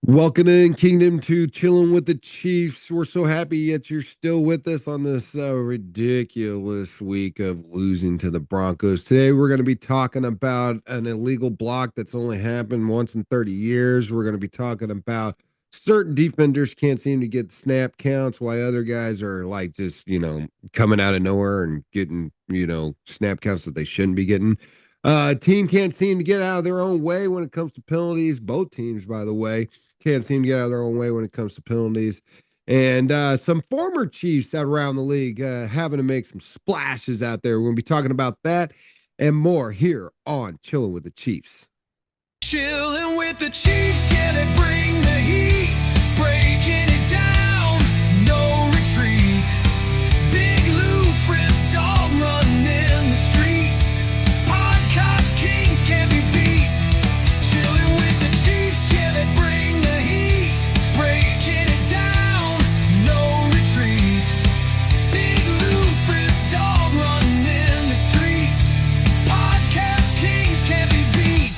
Welcome in, Kingdom, to Chilling with the Chiefs. We're so happy that you're still with us on this ridiculous week of losing to the Broncos. Today, we're going to be talking about an illegal block that's only happened once in 30 years. We're going to be talking about certain defenders can't seem to get snap counts, while other guys are like just, coming out of nowhere and getting, snap counts that they shouldn't be getting. Team can't seem to get out of their own way when it comes to penalties. Both teams, by the way, can't seem to get out of their own way when it comes to penalties. And some former Chiefs out around the league having to make some splashes out there. We're going to be talking about that and more here on Chilling with the Chiefs. Chilling with the Chiefs, yeah, they bring the heat, breaking it down, no retreat. Big Lou, Frizz, dog running in the streets. Podcast kings can't be beat. Chilling with the Chiefs, yeah, they bring the heat, breaking it down, no retreat. Big Lou, Frizz, dog running in the streets. Podcast kings can't be beat.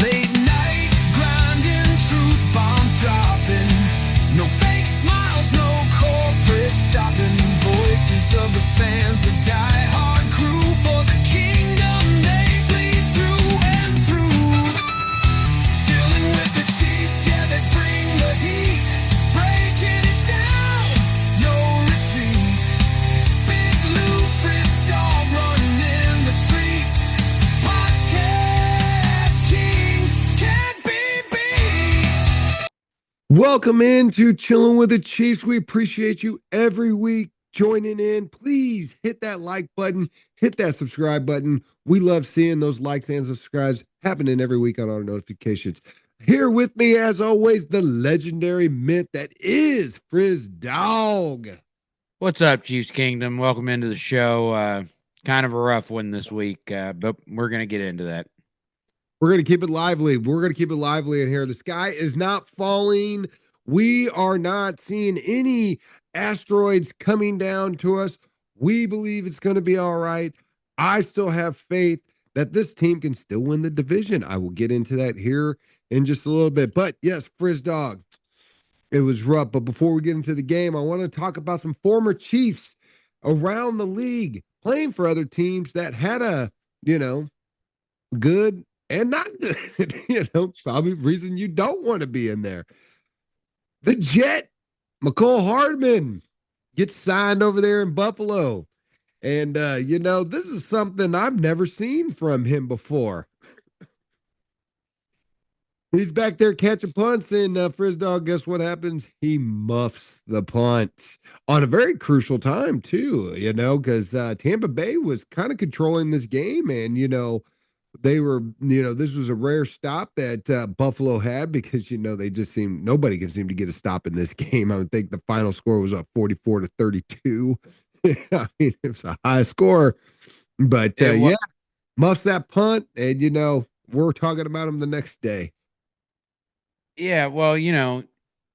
Late night grinding, truth bombs dropping. No fake smiles, no corporate stopping. Voices of the fans, the die-hard crew for the kingdom. They bleed through and through. Chilling with the Chiefs, yeah, they bring the heat, breaking it down, no retreat. Big Lou, Frizz, dog running in the streets. Podcast kings can't be beat. Welcome into Chilling with the Chiefs. We appreciate you every week joining in. Please hit that like button, hit that subscribe button. We love seeing those likes and subscribes happening every week on our notifications. Here with me, as always, the legendary mint that is Frizz Dog. What's up, Chiefs Kingdom? Welcome into the show. Kind of a rough one this week, but we're going to get into that. We're going to keep it lively. We're going to keep it lively in here. The sky is not falling. We are not seeing any asteroids coming down to us. We believe it's going to be all right. I still have faith that this team can still win the division. I will get into that here in just a little bit. But yes, Frizz Dog, it was rough. But before we get into the game, I want to talk about some former Chiefs around the league playing for other teams that had a, good and not good, probably reason you don't want to be in there. The Jet, McCole Hardman, gets signed over there in Buffalo. And, this is something I've never seen from him before. He's back there catching punts, and Frizz Dog, guess what happens? He muffs the punts on a very crucial time, too, because Tampa Bay was kind of controlling this game, and, they were, this was a rare stop that Buffalo had because, they just nobody can seem to get a stop in this game. I would think the final score was up 44-32. I mean, it was a high score, but muffs that punt, and, we're talking about him the next day. Yeah, well,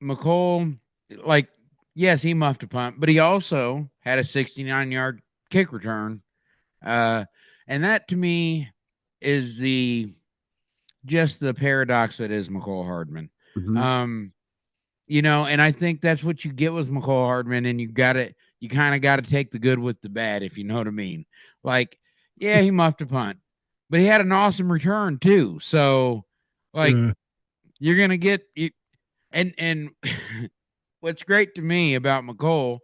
McCole, yes, he muffed a punt, but he also had a 69-yard kick return. And that, to me, is just the paradox that is McCole Hardman. Mm-hmm. And I think that's what you get with McCole Hardman, and you kind of got to take the good with the bad, if you know what I mean. Like, yeah, he muffed a punt, but he had an awesome return too. So, you're going to get you. And what's great to me about McCole,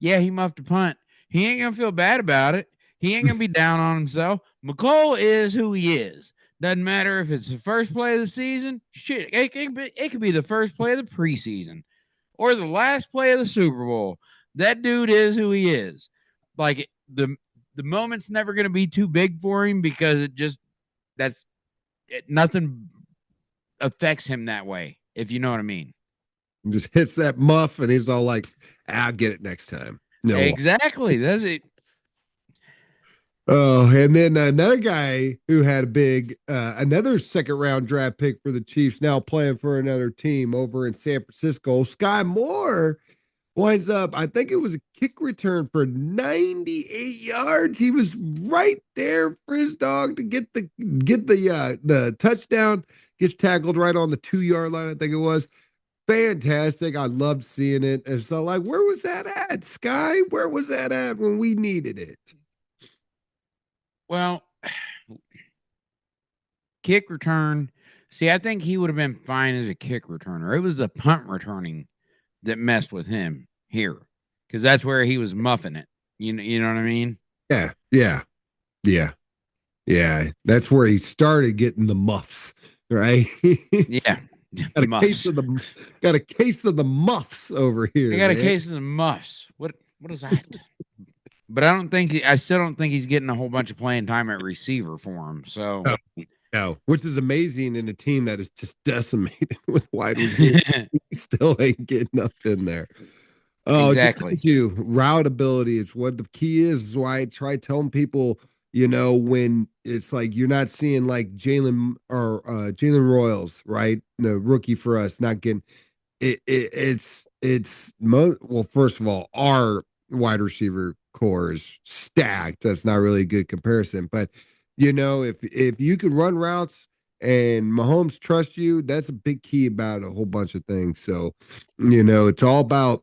yeah, he muffed a punt. He ain't going to feel bad about it. He ain't going to be down on himself. McCole is who he is. Doesn't matter if it's the first play of the season. Shit, it could be the first play of the preseason or the last play of the Super Bowl. That dude is who he is. Like, the moment's never going to be too big for him because nothing affects him that way, if you know what I mean. Just hits that muff, and he's all like, "I'll get it next time." No, exactly. That's it. Oh, and then another guy who had a big, another second-round draft pick for the Chiefs, now playing for another team over in San Francisco. Sky Moore winds up, I think it was a kick return for 98 yards. He was right there, Frizz Dog, to get the touchdown. gets tackled right on the 2 yard line, I think it was. Fantastic. I loved seeing it. And so, like, where was that at, Sky? Where was that at when we needed it? Well, kick return. See, I think he would have been fine as a kick returner. It was the punt returning that messed with him here, because that's where he was muffing it. You know what I mean? Yeah, yeah, yeah, yeah. That's where he started getting the muffs, right? Yeah, got the a case muffs. of the got a case of the muffs over I here, got a man. case of the muffs. What is that? But I still don't think he's getting a whole bunch of playing time at receiver for him. So No, no, which is amazing in a team that is just decimated with wide receivers. He still ain't getting up in there. Oh, it just exactly. tells you route ability. It's what the key is why I try telling people, when it's like you're not seeing like Jalen Royals, right? The rookie for us, not getting well, first of all, our wide receiver core is stacked. That's not really a good comparison. But if you can run routes and Mahomes trusts you, that's a big key about a whole bunch of things. So, it's all about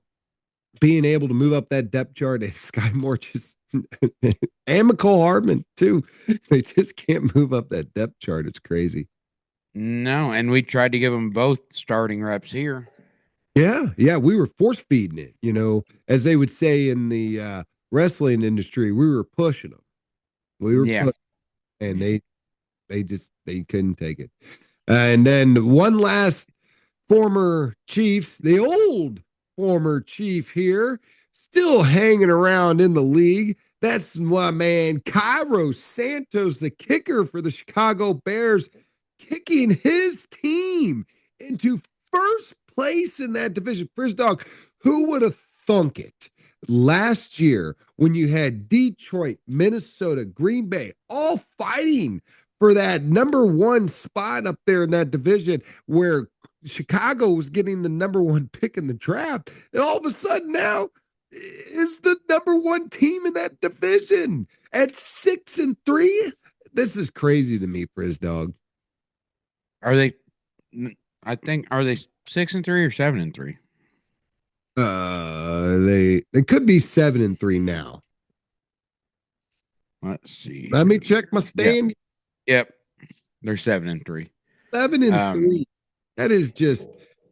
being able to move up that depth chart. And Sky Moore just and McCole Hardman too. They just can't move up that depth chart. It's crazy. No, and we tried to give them both starting reps here. Yeah, yeah, we were force feeding it, as they would say in the wrestling industry, we were pushing them. We were Yeah. pushing, and they couldn't take it. And then one last former Chiefs, the old former Chief here, still hanging around in the league. That's my man, Cairo Santos, the kicker for the Chicago Bears, kicking his team into first place in that division. First dog, who would have thunk it? Last year, when you had Detroit, Minnesota, Green Bay all fighting for that number one spot up there in that division, where Chicago was getting the number one pick in the draft, and all of a sudden now is the number one team in that division at 6-3. This is crazy to me, Frizz Dog. Are they? I think are they 6-3 or 7-3? They could be 7-3 now. Let's see. Let me check my Yep. stand. Yep. They're 7-3. 7-3. That is just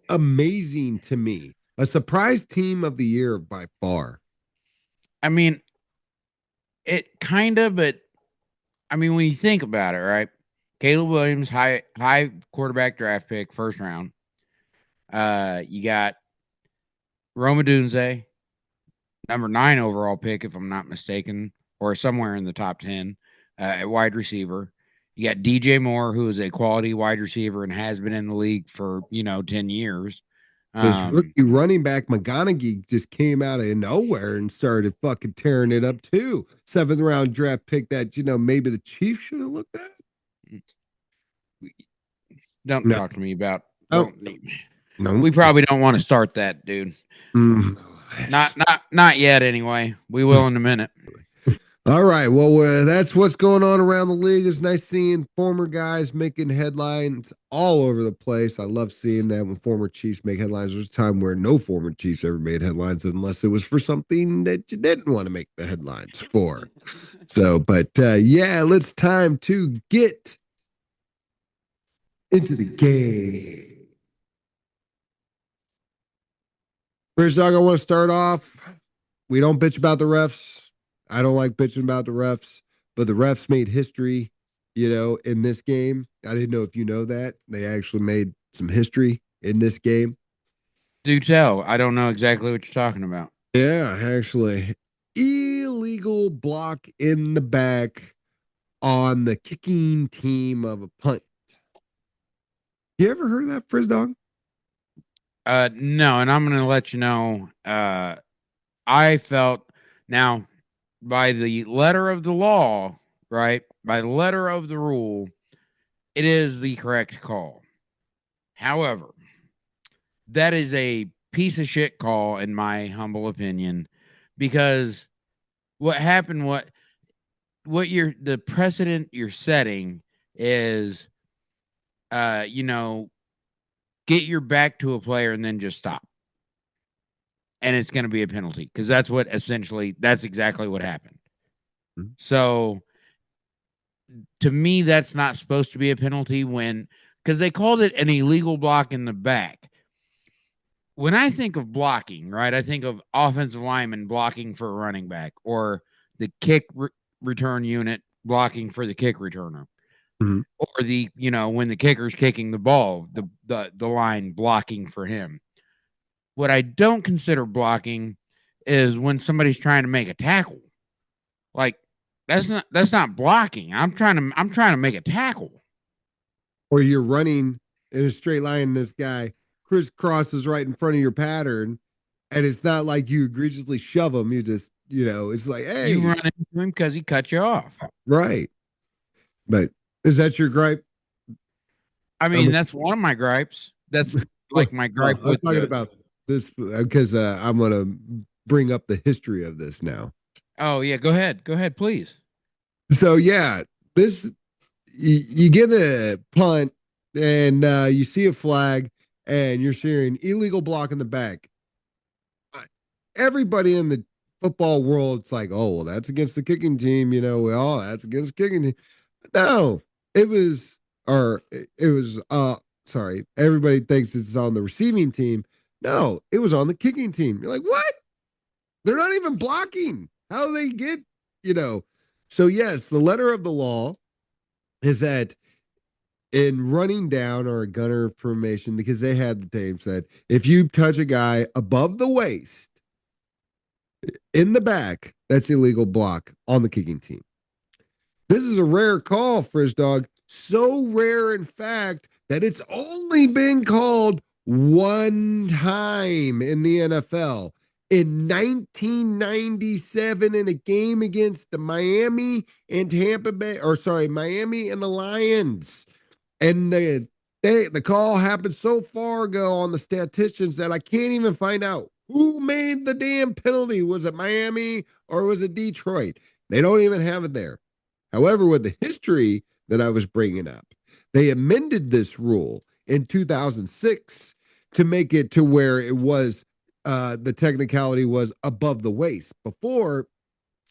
amazing to me. A surprise team of the year by far. I mean, it kind of, but I mean, when you think about it, right? Caleb Williams, high quarterback draft pick, first round. You got Roma Dunze, number 9 overall pick, if I'm not mistaken, or somewhere in the top 10 at wide receiver. You got DJ Moore, who is a quality wide receiver and has been in the league for 10 years. This rookie running back McGonaghy just came out of nowhere and started fucking tearing it up too. 7th round draft pick that maybe the Chiefs should have looked at. Don't No, talk to me about. oh, Don't. no. We probably don't want to start that, dude. Mm. Not yet. Anyway, we will in a minute. All right. Well, that's what's going on around the league. It's nice seeing former guys making headlines all over the place. I love seeing that when former Chiefs make headlines. There's a time where no former Chiefs ever made headlines unless it was for something that you didn't want to make the headlines for. So, but yeah, it's time to get into the game. First dog, I want to start off. We don't bitch about the refs. I don't like bitching about the refs, but the refs made history, in this game. I didn't know if you know that. They actually made some history in this game. Do tell. I don't know exactly what you're talking about. Yeah, actually. Illegal block in the back on the kicking team of a punt. You ever heard of that, Frizz Dog? No, and I'm gonna let you know. I felt now by the letter of the law, right? By the letter of the rule, it is the correct call. However, that is a piece of shit call, in my humble opinion, because what happened, what the precedent you're setting is you know, get your back to a player and then just stop. And it's going to be a penalty because that's exactly what happened. Mhm. So to me, that's not supposed to be a penalty because they called it an illegal block in the back. When I think of blocking, right, I think of offensive linemen blocking for a running back or the return unit blocking for the kick returner. Mhm. Or when the kicker's kicking the ball, the line blocking for him. What I don't consider blocking is when somebody's trying to make a tackle. Like that's not blocking. I'm trying to make a tackle. Or you're running in a straight line, and this guy crisscrosses right in front of your pattern, and it's not like you egregiously shove him. You just, it's like, You hey, run into him because he cut you off. right. But is that your gripe? I I'm mean, that's one of my gripes. That's like my no, gripe I'm with talking the. about this because I'm gonna bring up the history of this now. Oh yeah, go ahead, please. So yeah, this you get a punt and you see a flag and you're sharing illegal block in the back. Everybody in the football world, it's like, oh, well, that's against the kicking team. Well, that's against the kicking team. No, it was, or it was, sorry, everybody thinks it's on the receiving team. No, it was on the kicking team. You're like, what? They're not even blocking. How do they get, you know? So, yes, the letter of the law is that in running down or a gunner formation, because they had the team said, if you touch a guy above the waist, in the back, that's illegal block on the kicking team. This is a rare call, Frizz Dog. So rare, in fact, that it's only been called one time in the NFL. In 1997, in a game against the Miami and Tampa Bay, or sorry, Miami and the Lions. And the call happened so far ago on the statisticians that I can't even find out who made the damn penalty. Was it Miami or was it Detroit? They don't even have it there. However, with the history that I was bringing up, they amended this rule in 2006 to make it to where it was the technicality was above the waist. Before,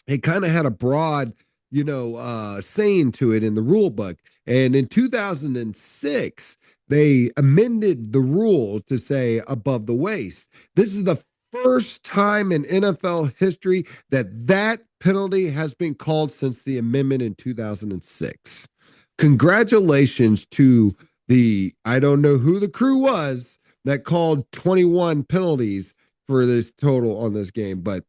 it kind of had a broad, saying to it in the rule book. And in 2006, they amended the rule to say above the waist. This is the first time in NFL history that penalty has been called since the amendment in 2006. Congratulations to I don't know who the crew was that called 21 penalties for this total on this game, but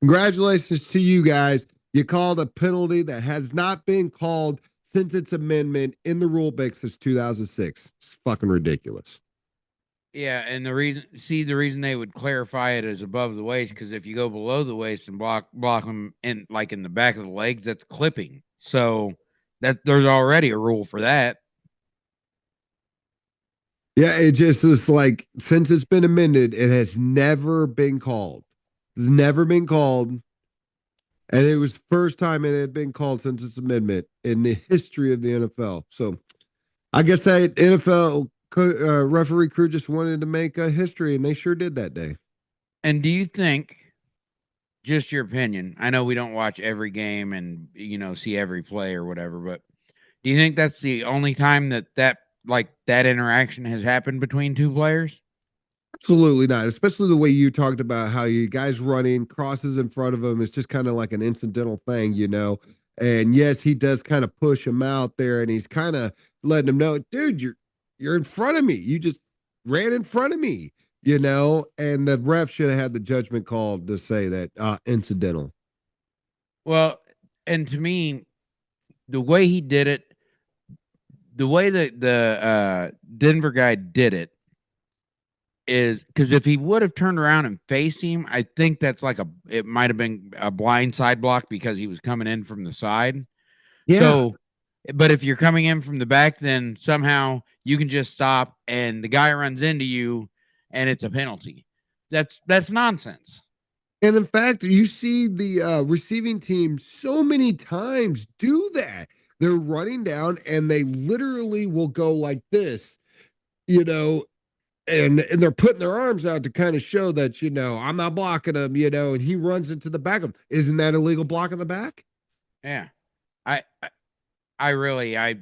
congratulations to you guys. You called a penalty that has not been called since its amendment in the rule book since 2006. It's fucking ridiculous. Yeah, and the reason they would clarify it as above the waist because if you go below the waist and block them in the back of the legs, that's clipping. So that there's already a rule for that. Yeah, it just is like since it's been amended, it has never been called. It's never been called. And it was first time it had been called since its amendment in the history of the NFL. So I guess that NFL referee crew just wanted to make a history, and they sure did that day. And do you think, just your opinion? I know we don't watch every game and see every play or whatever, but do you think that's the only time that interaction has happened between two players? Absolutely not. Especially the way you talked about how you guys running crosses in front of him is just kind of like an incidental thing. And yes, he does kind of push him out there, and he's kind of letting him know, dude, you're in front of me. You just ran in front of me. And the ref should have had the judgment call to say that incidental. Well, and to me, the way he did it, the way that the Denver guy did it is because if he would have turned around and faced him, I think it might have been a blind side block because he was coming in from the side. Yeah. So, but if you're coming in from the back, then somehow you can just stop and the guy runs into you and it's a penalty. That's nonsense. And in fact, you see the receiving team so many times do that. They're running down and they literally will go like this, you know, and they're putting their arms out to kind of show that, I'm not blocking him, and he runs into the back of him. Isn't that illegal block in the back? Yeah. I I really I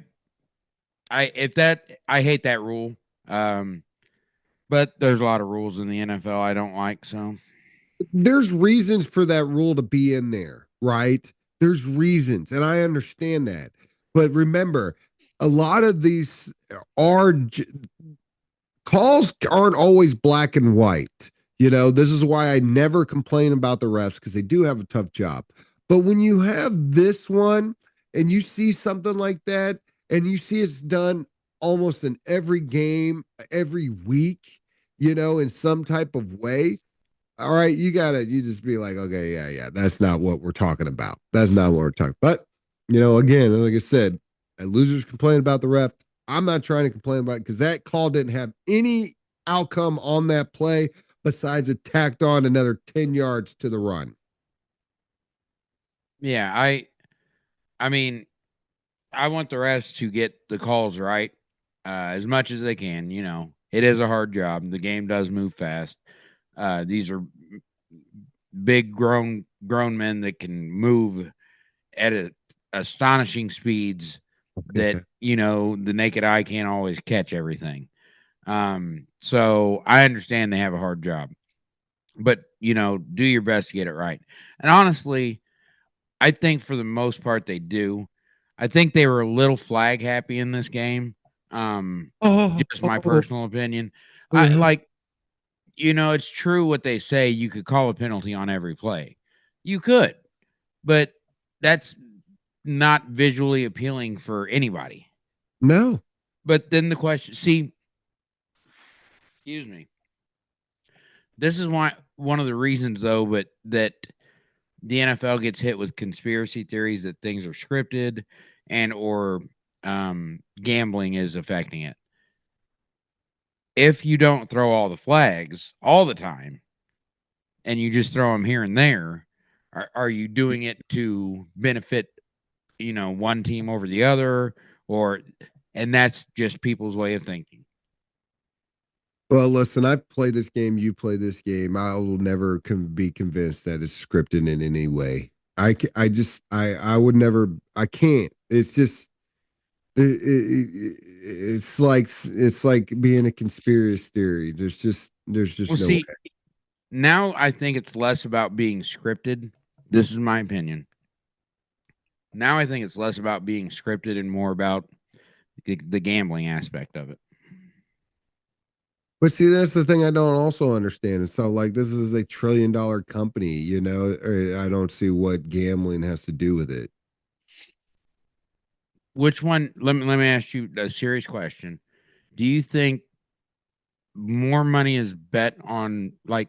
hate that rule. Um but there's a lot of rules in the NFL I don't like, so There's reasons for that rule to be in there, right? There's reasons, and I understand that. But remember, a lot of these are calls aren't always black and white. This is why I never complain about the refs because they do have a tough job. But when you have this one and you see something like that, and you see it's done almost in every game, every week, in some type of way, all right, you just be like, okay, yeah, that's not what we're talking about. That's not what we're talking. But again, like I said, losers complain about the ref. I'm not trying to complain about it because that call didn't have any outcome on that play besides it tacked on another 10 yards to the run. yeah, I mean, I want the refs to get the calls right as much as they can. It is a hard job. The game does move fast. These are big grown men that can move at astonishing speeds that the naked eye can't always catch everything. So I understand they have a hard job, but do your best to get it right. And honestly, I think for the most part they do. I think they were a little flag happy in this game. Oh, Just my personal opinion. I yeah. like, it's true what they say. You could call a penalty on every play. You could, but that's not visually appealing for anybody. No. But then the question, see, excuse me. This is why one of the reasons though, but that the NFL gets hit with conspiracy theories that things are scripted and or gambling is affecting it. If you don't throw all the flags all the time and you just throw them here and there, are you doing it to benefit, one team over the other, or and that's just people's way of thinking. Well, listen, I've played this game. You play this game. I will never be convinced that it's scripted in any way. I just, I would never, I can't. It's just, it's like being a conspiracy theory. There's Well, no way. see, now I think it's less about being scripted. This is my opinion. Now I think it's less about being scripted and more about the gambling aspect of it. But see, that's the thing I don't also understand. And so, like, this is a $1 trillion company. I don't see what gambling has to do with it. Which one? Let me ask you a serious question. Do you think more money is bet on like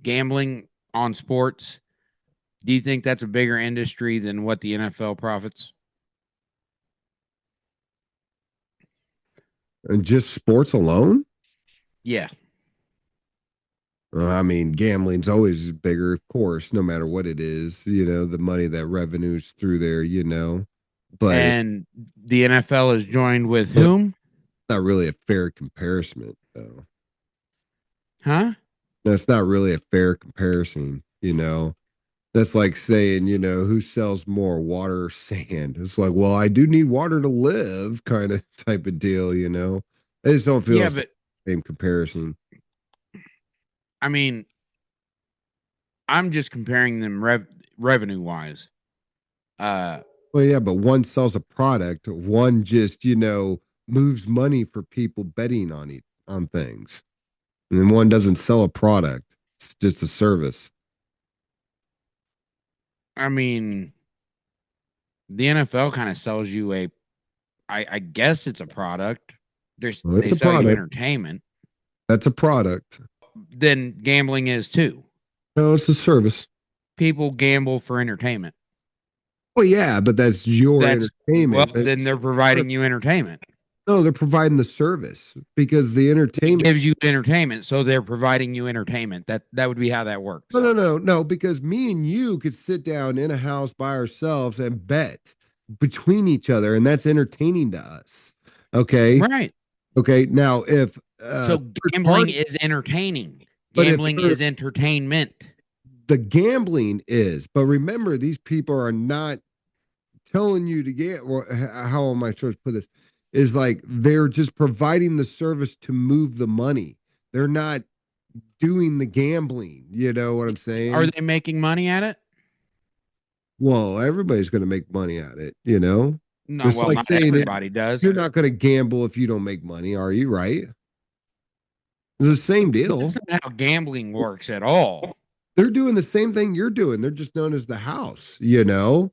gambling on sports? Do you think that's a bigger industry than what the NFL profits? And just sports alone? Yeah. I mean, gambling's always bigger, of course, no matter what it is. The money that revenues through there. But And the NFL is joined with it's whom? not really a fair comparison, though. Huh? That's not really a fair comparison. That's like saying, who sells more, water or sand? It's like, well, I do need water to live, kind of type of deal. I just don't feel Yeah, it's the but same comparison. I mean, I'm just comparing them revenue wise. Uh, Well, yeah, but one sells a product, one just, moves money for people betting on things. And then one doesn't sell a product. It's just a service. I mean, the NFL kind of sells you I guess it's a product. Well, it's They a sell you product. entertainment. That's a product. Then gambling is too. No, it's a service. People gamble for entertainment. Well, yeah, but that's your That's well, entertainment. then they're providing you entertainment. No, they're providing the service because the It entertainment. gives you entertainment, so they're providing you entertainment. That would be how that No, works. no, no, no, because me and you could sit down in a house by ourselves and bet. between each other, and that's entertaining to us. Okay. Right. Okay. Now, if So third gambling party, is entertaining. but if Gambling is entertainment. the gambling is, but remember, these people are not telling you to get, or how am I supposed to put this? Is like they're just providing the service to move the money. They're not doing the gambling. You know what I'm Are saying? they making money at it? Well, everybody's going to make money at it. You know, No, it's well, like not saying it, everybody does. you're not going to gamble if you don't make money, are you? Right? It's the same That's deal. not how gambling works at all. They're doing the same thing you're doing. They're just known as the house. You know,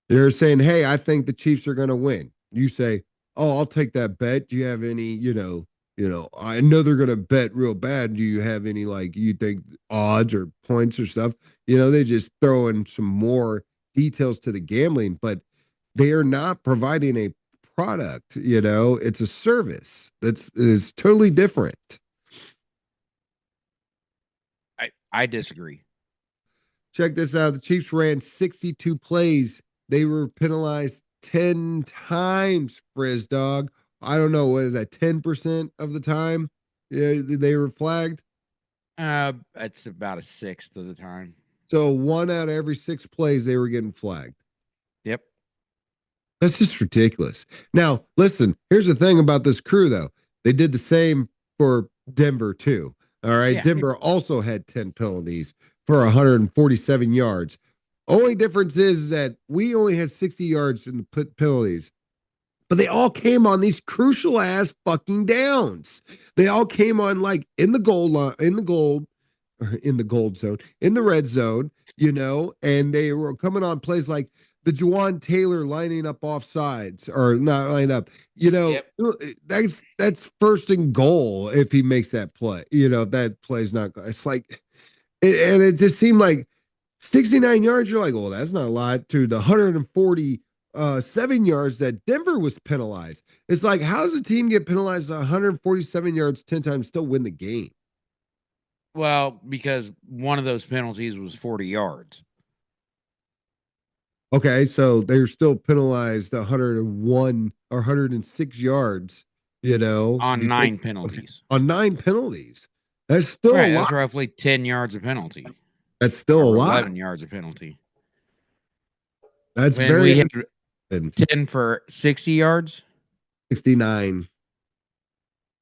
they're saying, "Hey, I think the Chiefs are going to win." You say, "Oh, I'll take that bet." Do you have any, I know they're going to bet real bad. Do you have any like you think odds or points or stuff? They just throw in some more details to the gambling, but they are not providing a product, it's a service. It's totally different. I disagree. Check this out. The Chiefs ran 62 plays. They were penalized 10 times, Frizz dog. I don't know. What is that? 10% of the time they were flagged. It's about a sixth of the time. So one out of every six plays they were getting flagged. Yep. That's just ridiculous. Now, listen, here's the thing about this crew, though. They did the same for Denver, too. All right. Yeah. Denver also had 10 penalties for 147 yards. Only difference is that we only had 60 yards in the penalties, but they all came on these crucial ass fucking downs. They all came on like in the gold line, in the gold zone, in the red zone, and they were coming on plays like the Juwan Taylor lining up off sides or not lining up, Yep. that's first and goal if he makes that play. That play's not, it's like, and it just seemed like 69 yards, you're like, well, that's not a lot, to the 147 yards that Denver was penalized. It's like, how does a team get penalized 147 yards 10 times, still win the game? Well, because one of those penalties was 40 yards Okay, so they're still penalized 101 or 106 yards, if on you take 9 penalties. on 9 penalties. That's still a Right. That's lot. roughly 10 yards of penalty That's still a or lot. 11 yards of penalty. That's When very we had and 10 for 60 yards, 69.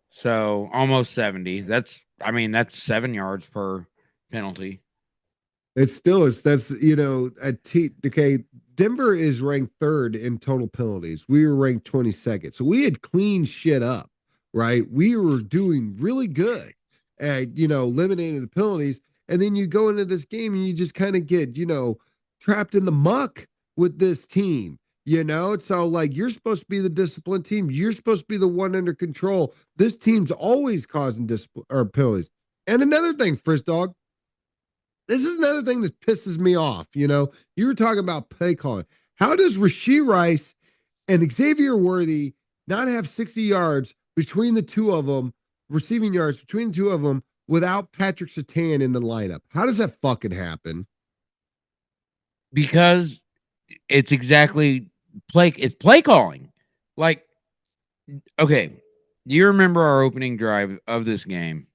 so almost 70. That's 7 yards per penalty. It's still it's that's at okay. Denver is ranked third in total penalties. We were ranked 22nd. So we had cleaned shit up, right? We were doing really good at eliminating the penalties. And then you go into this game and you just kind of get, trapped in the muck with this team. So like you're supposed to be the disciplined team. You're supposed to be the one under control. This team's always causing discipline or penalties. And another thing, Frizz Dog, this is another thing that pisses me off. You were talking about play calling. How does Rashee Rice and Xavier Worthy not have 60 yards between the two of them, receiving yards between the two of them, without Patrick Surtain in the lineup? How does that fucking happen? Because it's exactly it's play calling. Like, okay, do you remember our opening drive of this game?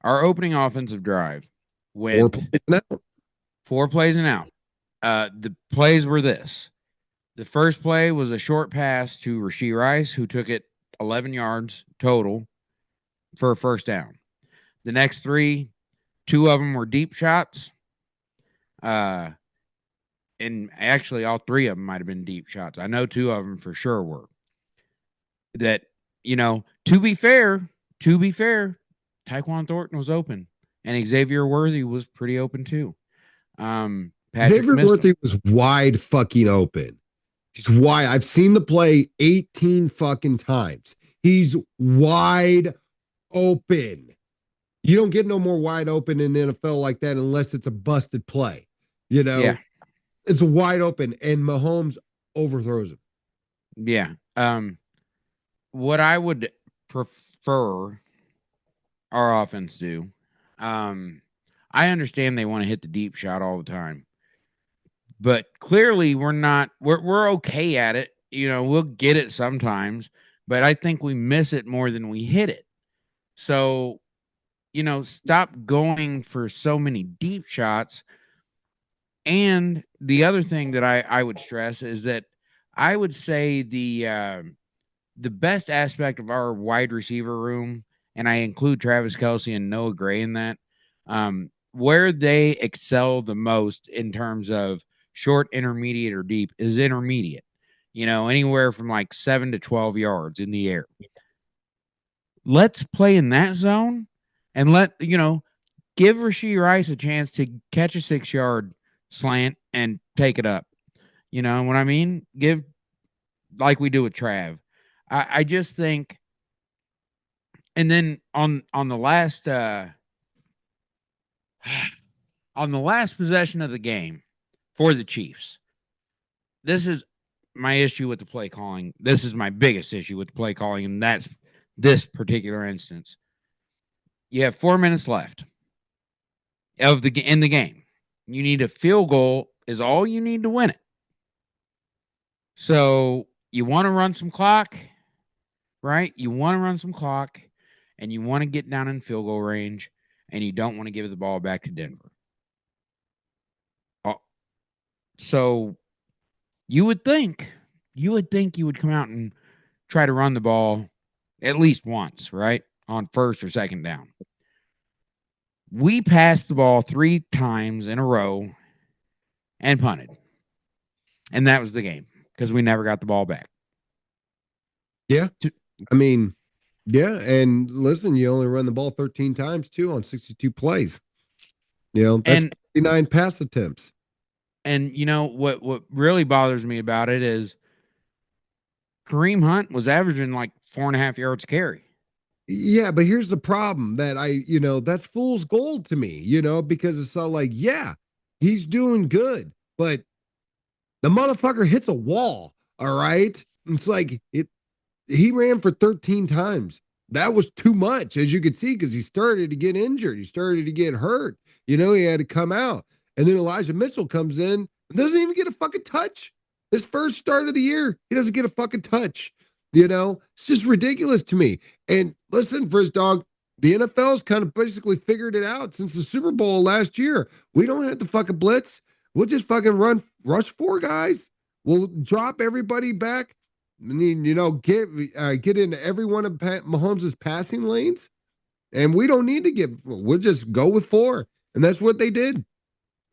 Our opening offensive drive Or went 4 plays and out. The plays were this. The first play was a short pass to Rashee Rice, who took it 11 yards total for a first down. The next three, 2 of them were deep shots. And actually, all 3 of them might have been deep shots. I know 2 of them for sure were. That, to be fair, Tyquan Thornton was open, and Xavier Worthy was pretty open too. Patrick Xavier missed him. Worthy was wide fucking open. He's wide. I've seen the play 18 fucking times. He's wide open. You don't get no more wide open in the NFL like that unless it's a busted play. Yeah. It's wide open, and Mahomes overthrows him. Yeah. What I would prefer our offense do, I understand they want to hit the deep shot all the time, but clearly we're not. We're okay at it. We'll get it sometimes, but I think we miss it more than we hit it. So, stop going for so many deep shots. And the other thing that I would stress is that I would say the best aspect of our wide receiver room, and I include Travis Kelce and Noah Gray in that, where they excel the most in terms of short, intermediate, or deep is intermediate. Anywhere from like 7 to 12 yards in the air. Let's play in that zone and give Rashee Rice a chance to catch a 6 yard slant and take it up. You know what I mean? Give like we do with Trav. I just think, and then on the last on the last possession of the game for the Chiefs, this is my issue with the play calling. This is my biggest issue with the play calling, and that's this particular instance. You have 4 minutes left in the game. You need a field goal is all you need to win it. So you want to run some clock, right? You want to run some clock, and you want to get down in field goal range, and you don't want to give the ball back to Denver. So you would think you would come out and try to run the ball at least once, right? On first or second down. We passed the ball 3 times in a row and punted. And that was the game because we never got the ball back. Yeah. I mean, yeah. And listen, you only run the ball 13 times too on 62 plays. That's 59 pass attempts. And what really bothers me about it is Kareem Hunt was averaging like 4.5 yards carry. Yeah, but here's the problem that that's fool's gold to me, because it's all like, yeah, he's doing good, but the motherfucker hits a wall. All right. It's like he ran for 13 times. That was too much, as you could see, because he started to get injured. He started to get hurt. He had to come out. And then Elijah Mitchell comes in and doesn't even get a fucking touch. His first start of the year, he doesn't get a fucking touch. It's just ridiculous to me. And listen, Frizz Dog, the NFL's kind of basically figured it out since the Super Bowl last year. We don't have to fucking blitz. We'll just fucking rush 4 guys. We'll drop everybody back. I mean, get into every one of Mahomes' passing lanes. And we don't need to we'll just go with 4. And that's what they did.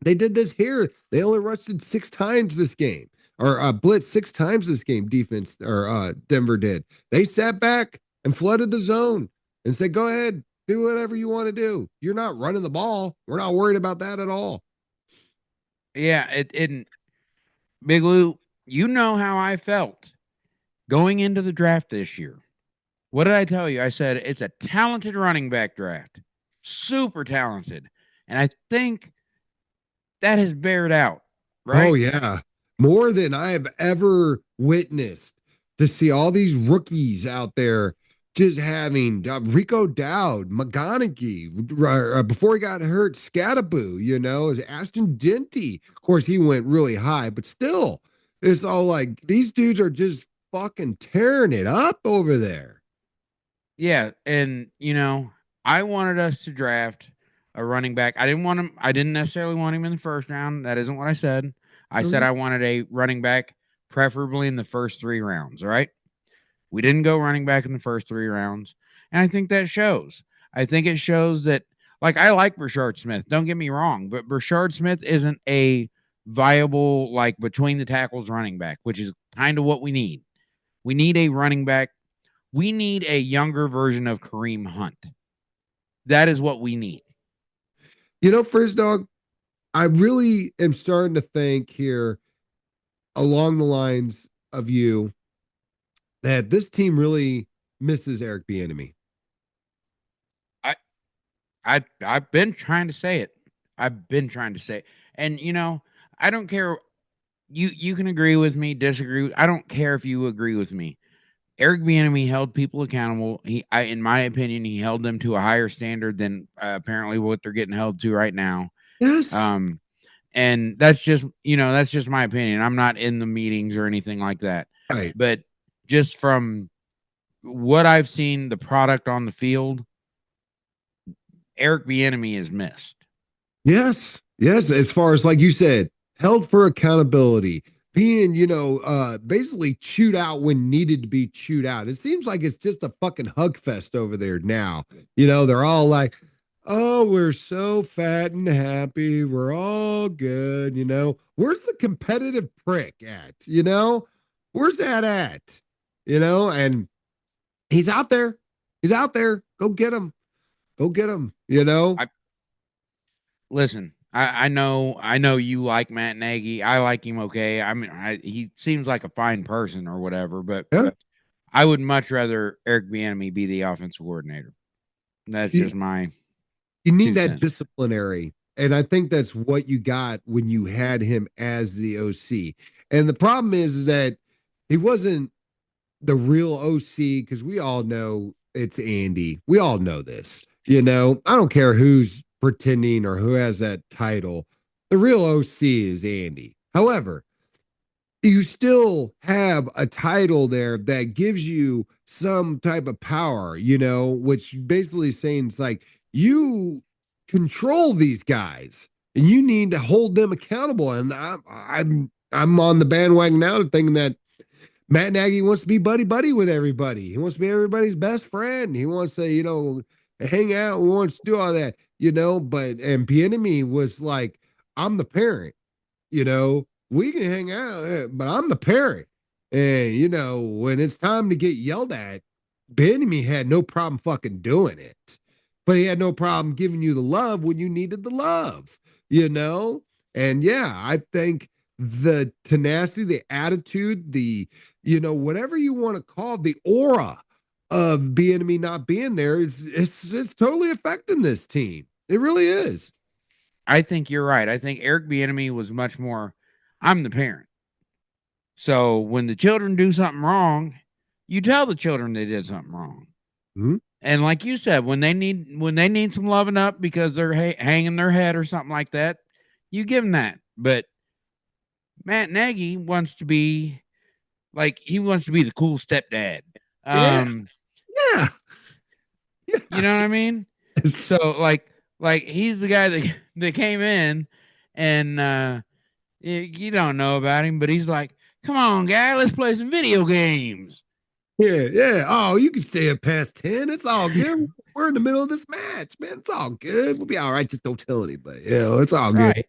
They did this here. They only rushed it 6 times this game, or blitz 6 times this game. Defense or Denver did. They sat back and flooded the zone and said, "Go ahead, do whatever you want to do. You're not running the ball. We're not worried about that at all." Yeah, it Big Lou, you know how I felt going into the draft this year. What did I tell you? I said it's a talented running back draft, super talented, and I think that has bared out, right? Oh yeah, more than I have ever witnessed. To see all these rookies out there just having Rico Dowd, McGonaghy, before he got hurt, Scattaboo, Ashton Denty. Of course, he went really high, but still, it's all like these dudes are just fucking tearing it up over there. Yeah, and I wanted us to draft a running back. I didn't necessarily want him in the first round. That isn't what I said. I said I wanted a running back, preferably in the first 3 rounds. All right. We didn't go running back in the first 3 rounds. And I think that shows. I think it shows that, like, I like Brashard Smith. Don't get me wrong, but Brashard Smith isn't a viable, like, between the tackles running back, which is kind of what we need. We need a running back. We need a younger version of Kareem Hunt. That is what we need. Frizz Dog, I really am starting to think here along the lines of you that this team really misses Eric Bieniemy. I've been trying to say it. I've been trying to say it. And I don't care. You can agree with me, disagree. I don't care if you agree with me. Eric Bieniemy held people accountable. In my opinion, he held them to a higher standard than apparently what they're getting held to right now. Yes. And that's just my opinion. I'm not in the meetings or anything like that. Right. But just from what I've seen, the product on the field, Eric Bieniemy is missed. Yes. Yes. As far as like you said, held for accountability, being, basically chewed out when needed to be chewed out. It seems like it's just a fucking hug fest over there now. They're all like, oh, we're so fat and happy. We're all good. Where's the competitive prick at? Where's that at? And he's out there. He's out there. Go get him. Go get him. I listen. I know you like Matt Nagy. I like him. Okay. I mean, he seems like a fine person or whatever, but Yeah. I would much rather Eric Bieniemy be the offensive coordinator. That's You, just my you need two that cents. disciplinary. And I think that's what you got when you had him as the OC. And the problem is that he wasn't the real OC because we all know it's Andy. We all know this. I don't care who's pretending or who has that title. The real OC is Andy. However, you still have a title there that gives you some type of power, which basically saying it's like you control these guys and you need to hold them accountable. And I'm on the bandwagon now to thinking that Matt Nagy wants to be buddy buddy with everybody. He wants to be everybody's best friend. He wants to, hang out. He wants to do all that, and Bieniemy was like, I'm the parent. We can hang out, but I'm the parent. And, when it's time to get yelled at, Benjamin had no problem fucking doing it. But he had no problem giving you the love when you needed the love, you know? And yeah, I think the tenacity, the attitude, whatever you want to call it, the aura of Bieniemy not being there it's totally affecting this team. It really is. I think you're right. I think Eric Bieniemy was much more. I'm the parent. So when the children do something wrong, you tell the children they did something wrong. Mhm. And like you said, when they need some loving up because they're hanging their head or something like that, you give them that. But Matt Nagy wants to be he wants to be the cool stepdad. Yeah. Um, Yeah. you know what Yes. I mean? Yes. So like he's the guy that came in and you don't know about him, but he's like, "Come on, guy, let's play some video games." Yeah, yeah. Oh, you can stay up past 10. It's all good. We're in the middle of this match, man. It's all good. We'll be all right. Just don't tell anybody. It's all good. Right.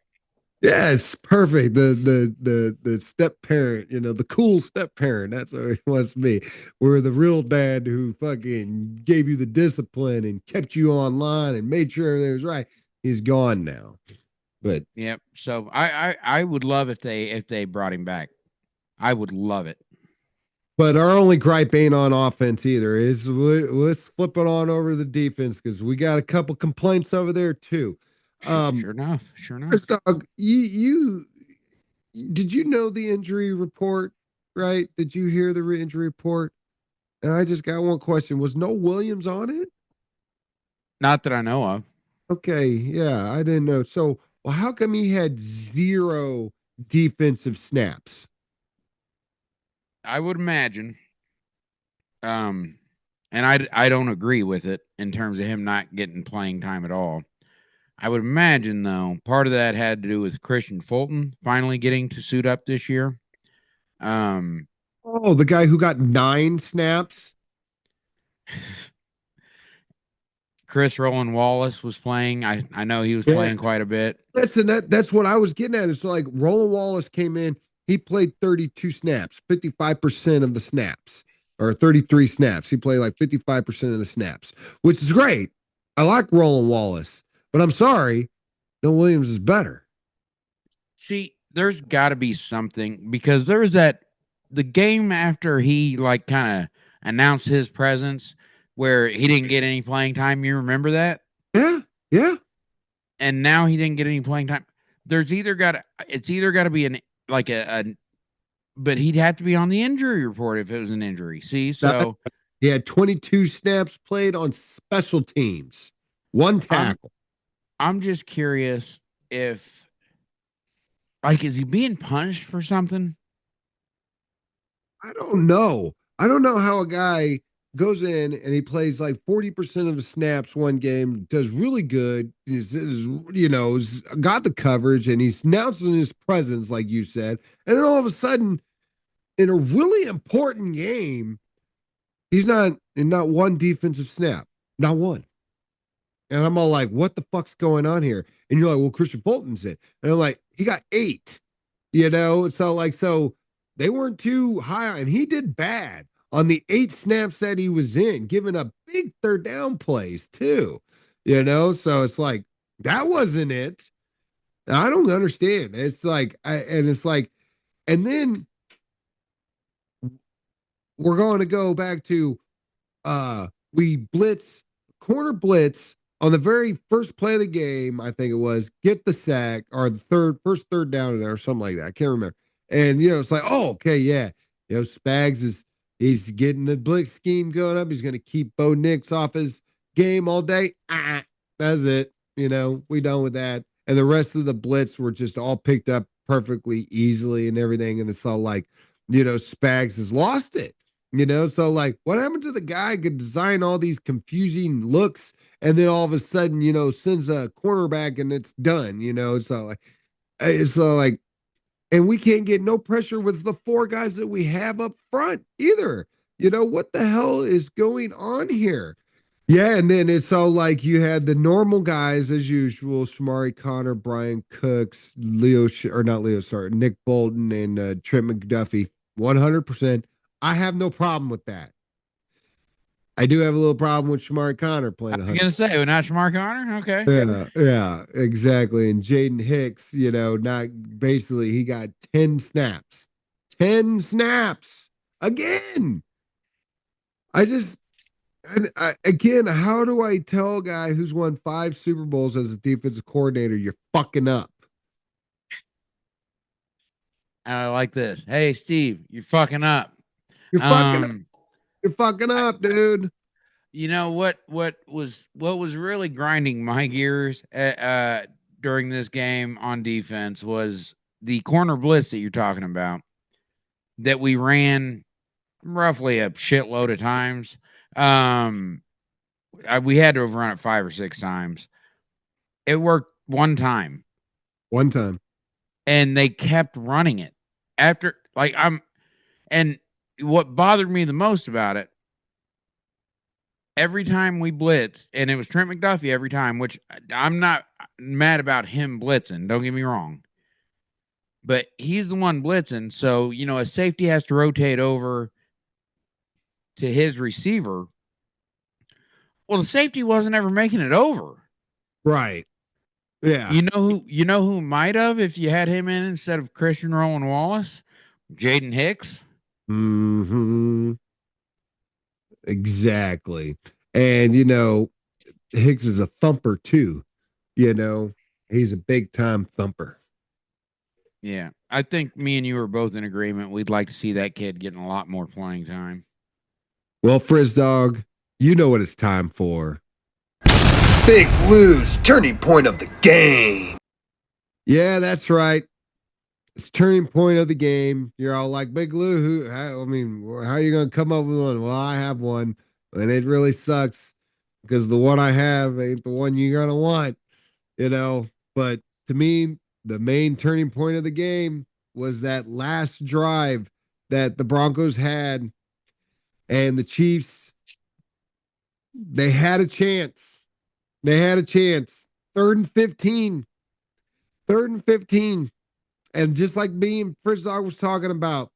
Yeah, it's perfect. The step parent, the cool step parent. That's what he wants to be. Where the real dad who fucking gave you the discipline and kept you online and made sure everything was right. He's gone now. But Yep. So I would love if they brought him back. I would love it. But our only gripe ain't on offense either. Let's flip it on over to the defense because we got a couple complaints over there too. Sure enough. Sure enough. First dog, you did you know the injury report? Right? Did you hear the injury report? And I just got one question: was Noel Williams on it? Not that I know of. Okay, yeah, I didn't know. So, well, how come he had zero defensive snaps? I would imagine. Um, and I don't agree with it in terms of him not getting playing time at all. I would imagine though part of that had to do with Christian Fulton finally getting to suit up this year. Um, Oh, the guy who got 9 snaps. Chris Roland Wallace was playing. I know he was Yeah, playing quite a bit. that's what I was getting at. It's like Roland Wallace came in, he played 32 snaps, 55% of the snaps, or 33 snaps. He played like 55% of the snaps, which is great. I like Roland Wallace, but I'm sorry, Bill Williams is better. See, there's got to be something because there was the game after he kind of announced his presence where he didn't get any playing time. You remember that? Yeah, yeah. And now he didn't get any playing time. It's either got to be but he'd have to be on the injury report if it was an injury. See, so He had 22 snaps played on special teams, one I'm tackle. I'm just curious if Like, is he being punished for something? I don't know. I don't know how a guy goes in and he plays like 40% of the snaps one game, does really good, got the coverage, and he's announcing his presence, like you said. And then all of a sudden, in a really important game, he's not in not one defensive snap, not one. And I'm all like, what the fuck's going on here? And you're like, well, Christian Fulton's it. And I'm like, he got 8, so they weren't too high. And he did bad on the 8 snaps that he was in, giving up big third down plays too, so it's like, that wasn't it. I don't understand. And then we're going to go back to we blitz, corner blitz on the very first play of the game. I think it was get the sack or the first third down or something like that. I can't remember. And it's like, oh, okay, yeah. Spags he's getting the blitz scheme going up. He's going to keep Bo Nix off his game all day. That's it. We done with that. And the rest of the blitz were just all picked up perfectly easily and everything. And it's all like, Spags has lost it. So like, what happened to the guy who could design all these confusing looks and then all of a sudden, sends a cornerback and it's done, it's like, and we can't get no pressure with the 4 guys that we have up front either. What the hell is going on here? Yeah, and then it's all like you had the normal guys as usual: Shamari Connor, Brian Cooks, Nick Bolton, and Trent McDuffie. 100%. I have no problem with that. I do have a little problem with Shamari Connor I playing was gonna say, well, not Shamar Connor. Okay. Yeah, exactly. And Jaden Hicks, not basically he got 10 snaps. 10 snaps again. I just again, how do I tell a guy who's won 5 Super Bowls as a defensive coordinator, you're fucking up? I like this. Hey, Steve, you're fucking up. You're fucking Um, you're fucking I, up, dude. you know what was really grinding my gears during this game on defense was the corner blitz that you're talking about that we ran roughly a shitload of times. Um, we had to have run it 5 or 6 times. It worked one time, One time. and they kept running it after. Like and what bothered me the most about it, every time we blitzed, and it was Trent McDuffie every time, which I'm not mad about him blitzing. Don't get me wrong, but he's the one blitzing, so a safety has to rotate over to his receiver. Well, the safety wasn't ever making it over. Right. Yeah. You know who might have if you had him in instead of Christian Rowan Wallace? Jaden Hicks. Hmm. Exactly. And Hicks is a thumper too. You know, he's a big time thumper. Yeah. I think me and you are both in agreement. We'd like to see that kid getting a lot more playing time. Well, Frizz Dog, you know what it's time for. Big Lou's turning point of the game. Yeah, that's right. It's turning point of the game. You're all like, Big Lou, how are you going to come up with one? Well, I have one, and it really sucks because the one I have ain't the one you're going to want, you know. But to me, the main turning point of the game was that last drive that the Broncos had, and the Chiefs, they had a chance. They had a chance. 3rd and 15. 3rd and 15. And just like me and Fritz Dog was talking about,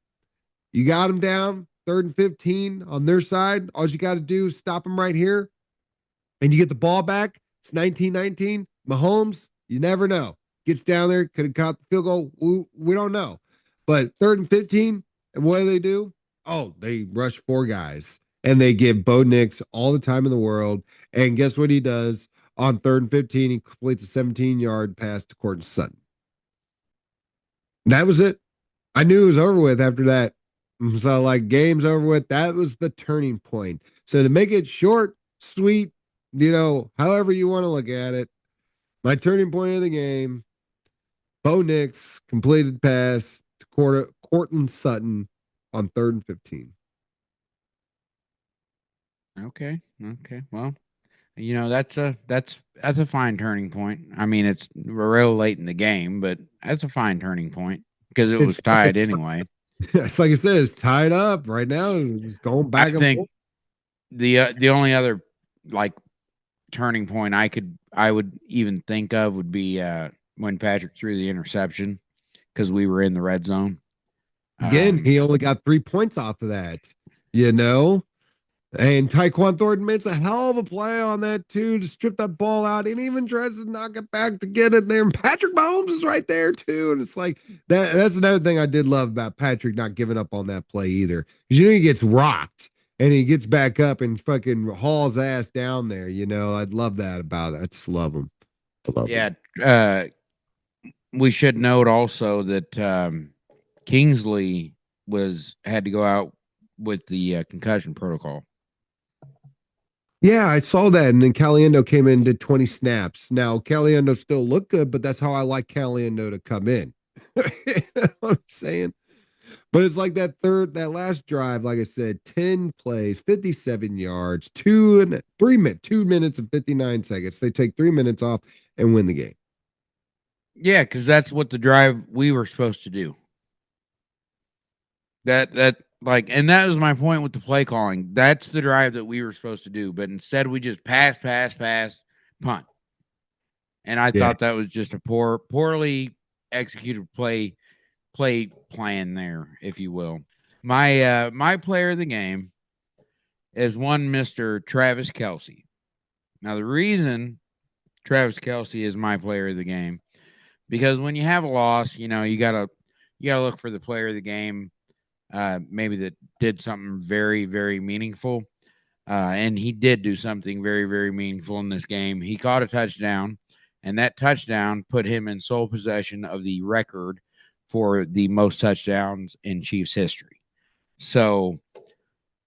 you got them down 3rd and 15 on their side. All you got to do is stop them right here, and you get the ball back. It's 19-19. Mahomes, you never know. Gets down there, could have caught the field goal. We don't know. But 3rd and 15, and what do? Oh, they rush 4 guys, and they give Bo Nix all the time in the world. And guess what he does? On 3rd and 15, he completes a 17-yard pass to Courtney Sutton. That was it. I knew it was over with after that. So, like, game's over with. That was the turning point. So, to make it short, sweet, however you want to look at it, my turning point of the game, Bo Nix completed pass to Cortland Sutton on 3rd and 15. Okay. Okay. Well, that's a fine turning point. I mean, it's real late in the game, but that's a fine turning point because it was tied It's anyway. it's like I said, it's tied up right now. It's going I back and think forth. the only other like turning point I would even think of would be when Patrick threw the interception because we were in the red zone. Again, Um, he only got 3 points off of that, you know. And Tyquan Thornton makes a hell of a play on that too to strip that ball out, and even tries to knock it back to get it there. And Patrick Mahomes is right there too, and it's like that. That's another thing I did love about Patrick not giving up on that play either, because he gets rocked and he gets back up and fucking hauls ass down there. I'd love that about it. I just love him. I love him. yeah, uh, we should note also that Kingsley was had to go out with the concussion protocol. Yeah, I saw that. And then Caliendo came in and did 20 snaps. Now, Caliendo still looked good, but that's how I like Caliendo to come in. You know what I'm saying? But it's like that last drive, like I said, 10 plays, 57 yards, 2 minutes and 59 seconds. They take 3 minutes off and win the game. Yeah, because that's what the drive we were supposed to do. That like, and that was my point with the play calling. That's the drive that we were supposed to do, but instead we just pass, punt. And I Yeah. thought that was just a poorly executed play plan there, if you will. My player of the game is one Mr. Travis Kelsey. Now the reason Travis Kelsey is my player of the game because when you have a loss, you gotta look for the player of the game, maybe that did something very very meaningful, and he did do something very very meaningful in this game. He caught a touchdown, and that touchdown put him in sole possession of the record for the most touchdowns in Chiefs history. So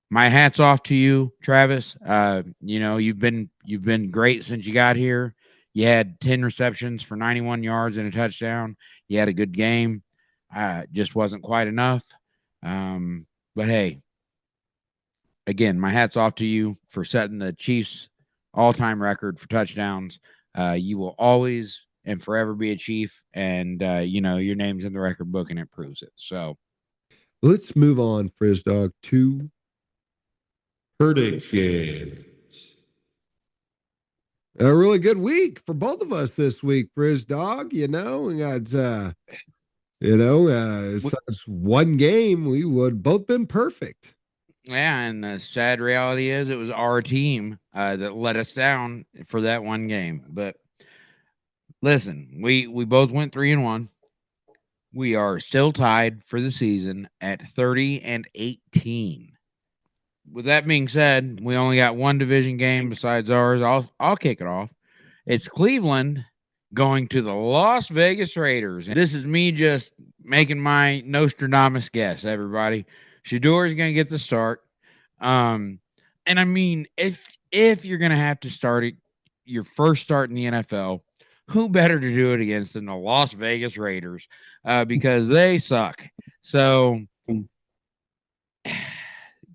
my hat's off to you, Travis. You've been great since you got here. You had 10 receptions for 91 yards and a touchdown. You had a good game. Just wasn't quite enough. But hey, again, my hat's off to you for setting the Chiefs all-time record for touchdowns. You will always and forever be a Chief, and your name's in the record book, and it proves it. So Let's move on, Frizz Dog, to predictions. A really good week for both of us this week, Frizz Dog. We got such one game, we would both been perfect. yeah, and the sad reality is it was our team that let us down for that one game. But listen, we both went 3-1. We are still tied for the season at 30-18. With that being said, we only got one division game besides ours. I'll kick it off. It's Cleveland going to the Las Vegas Raiders. And this is me just making my Nostradamus guess, everybody. Shador is going to get the start. And I mean, if you're going to have to start it, your first start in the NFL, who better to do it against than the Las Vegas Raiders because they suck. So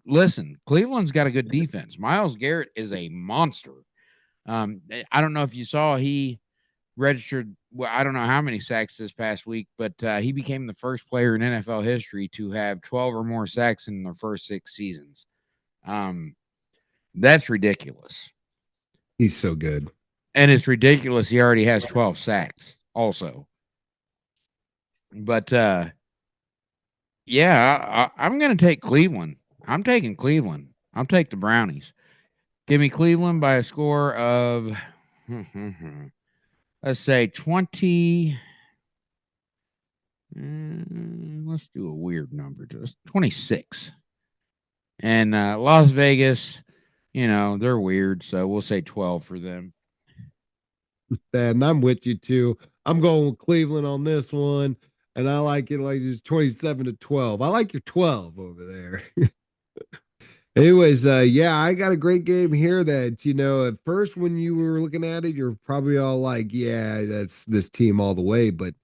listen, Cleveland's got a good defense. Myles Garrett is a monster. I don't know if you saw he registered. Well, I don't know how many sacks this past week, but he became the first player in NFL history to have 12 or more sacks in their first 6 seasons. That's ridiculous. He's so good. And it's ridiculous he already has 12 sacks also. But yeah, I'm going to take Cleveland. I'm taking Cleveland. I'll take the Brownies. Give me Cleveland by a score of, let's say 20. Let's do a weird number. Just 26. And Las Vegas, they're weird. So we'll say 12 for them. And I'm with you too. I'm going with Cleveland on this one. And I like it like it's 27-12. I like your 12 over there. Anyways, yeah, I got a great game here that, at first when you were looking at it, you're probably all like, yeah, that's this team all the way. But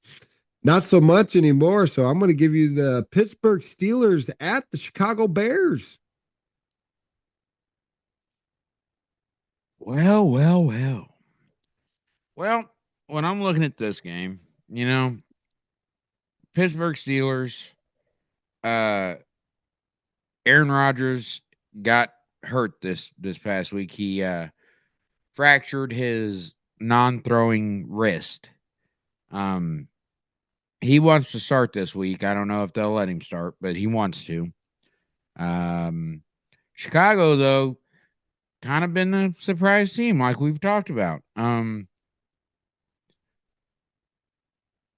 Not so much anymore. So I'm going to give you the Pittsburgh Steelers at the Chicago Bears. Well, well, well. Well, when I'm looking at this game, you know, Pittsburgh Steelers, uh, Aaron Rodgers got hurt this past week. He fractured his non-throwing wrist. Um, he wants to start this week. I don't know if they'll let him start, but he wants to. Um, Chicago though, kind of been a surprise team, like we've talked about.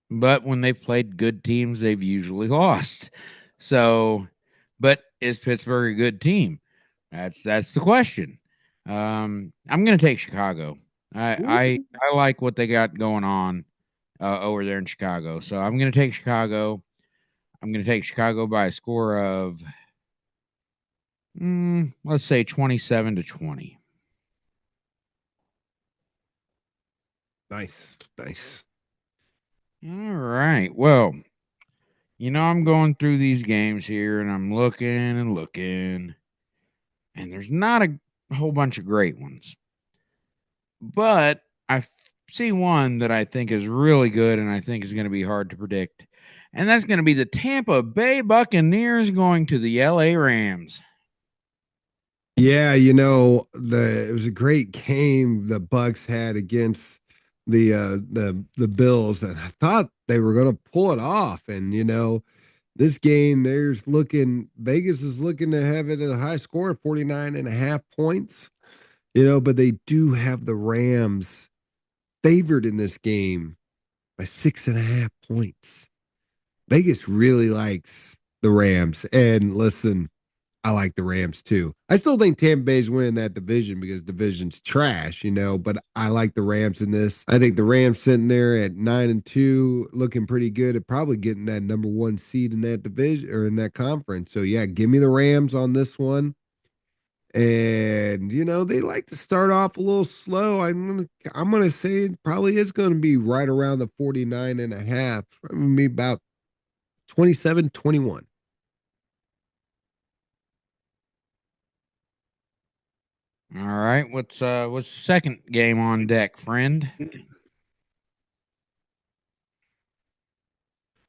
But when they've played good teams, they've usually lost. So, but is Pittsburgh a good team? That's the question. I'm going to take Chicago. Ooh, I like what they got going on over there in Chicago. So I'm going to take Chicago. I'm going to take Chicago by a score of let's say 27-20. nice, nice. All right. Well, I'm going through these games here and I'm looking and looking, and there's not a whole bunch of great ones. But see one that I think is really good and I think is going to be hard to predict. And that's going to be the Tampa Bay Buccaneers going to the LA Rams. Yeah, it was a great game the Bucks had against the Bills, and I thought they were going to pull it off. And this game, there's looking Vegas is looking to have it at a high score of 49.5 points. But they do have the Rams favored in this game by 6.5 points. Vegas really likes the Rams. And listen, I like the Rams too. I still think Tampa Bay's winning that division because division's trash, but I like the Rams in this. I think the Rams sitting there at 9-2, looking pretty good at probably getting that number one seed in that division or in that conference. So yeah, give me the Rams on this one. And they like to start off a little slow. I'm gonna say it probably is gonna be right around the 49.5. Probably be about 27-21. All right, what's the second game on deck, friend?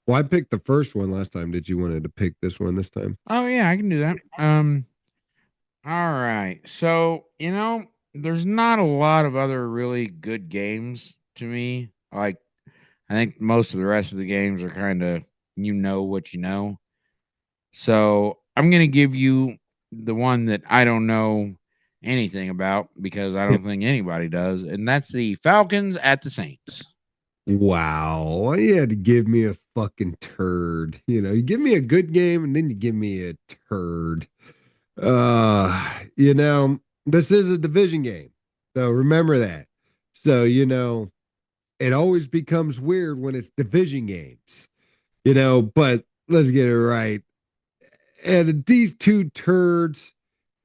Well, I picked the first one last time. Did you wanted to pick this one this time? Oh yeah, I can do that. All right. So, there's not a lot of other really good games to me. Like, I think most of the rest of the games are kind of what you know. So, I'm going to give you the one that I don't know anything about because I don't think anybody does, and that's the Falcons at the Saints. Wow. You had to give me a fucking turd. You give me a good game and then you give me a turd. This is a division game. So remember that. So, it always becomes weird when it's division games, but let's get it right. And these two turds,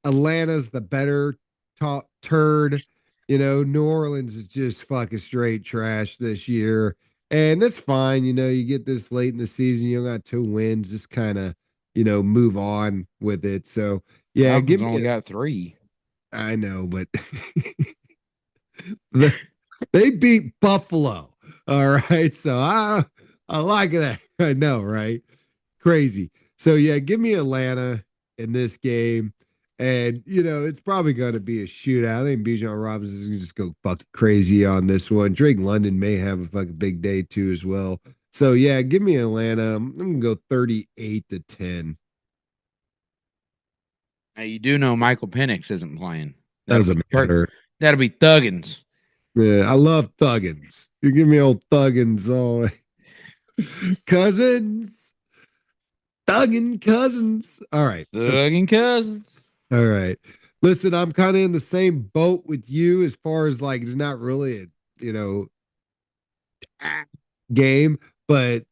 Atlanta's the better top turd. New Orleans is just fucking straight trash this year. And that's fine. You get this late in the season, you got 2 wins, just kind of, move on with it. So, yeah, Falcons give me only a, got 3. I know, but they beat Buffalo. All right. So I like that. I know, right? Crazy. So yeah, give me Atlanta in this game. And it's probably gonna be a shootout. I think Bijan Robinson is gonna just go fucking crazy on this one. Drake London may have a fucking big day too as well. So yeah, give me Atlanta. I'm gonna go 38-10. Now, you do know Michael Penix isn't playing. Doesn't matter. That'll be Thuggins. Yeah, I love Thuggins. You give me old Thuggins. Oh, Cousins. Thuggin Cousins. All right. Thuggin Cousins. All right. Listen, I'm kind of in the same boat with you as far as like it's not really a, you know, game, but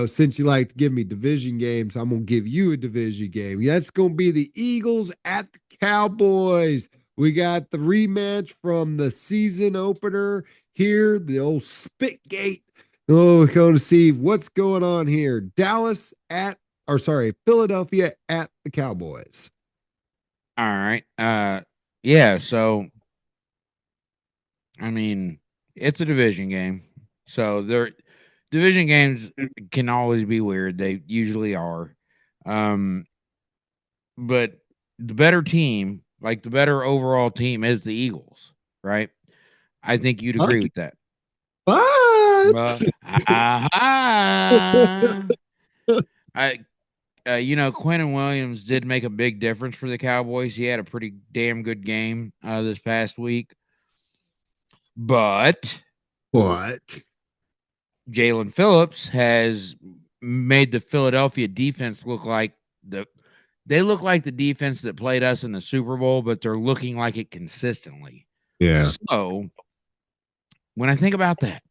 since you like to give me division games, I'm gonna give you a division game. That's gonna be the Eagles at the Cowboys. We got the rematch from the season opener here, the old Spitgate. Oh, we're going to see what's going on here. Philadelphia at the Cowboys. All right. Yeah, so I mean, it's a division game. So there division games can always be weird. They usually are. Um, but the better team, like the better overall team is the Eagles, right? I think you'd But, agree with that. but Ah, I Quentin Williams did make a big difference for the Cowboys. He had a pretty damn good game this past week. But what? Jalen Phillips has made the Philadelphia defense look like the defense that played us in the Super Bowl, but they're looking like it consistently. Yeah. So when I think about that,